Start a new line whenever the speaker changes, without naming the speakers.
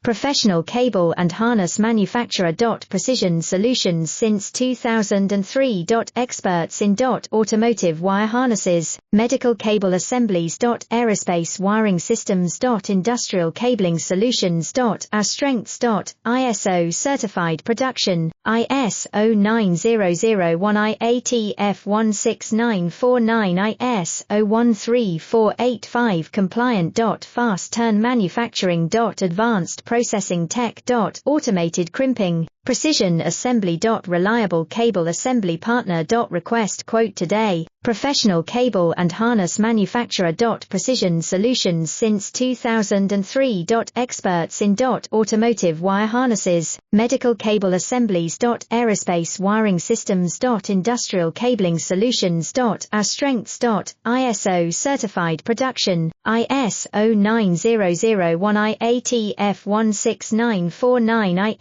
professional cable and harness manufacturer. Precision Solutions since 2003. Experts in automotive wire harnesses, medical cable assemblies. Aerospace wiring systems. Industrial cabling solutions. Our strengths. ISO certified production, ISO 9001 IATF 16949 ISO 13485 compliant. Fast turn manufacturing. Advanced processing tech. Automated crimping, precision assembly. Reliable cable assembly partner. Request quote today. Professional cable and harness manufacturer. Precision Solutions since 2003. Experts in automotive wire harnesses, medical cable assemblies. Aerospace wiring systems. Industrial cabling solutions. Our strengths. ISO certified production, ISO 9001 IATF 16949 IS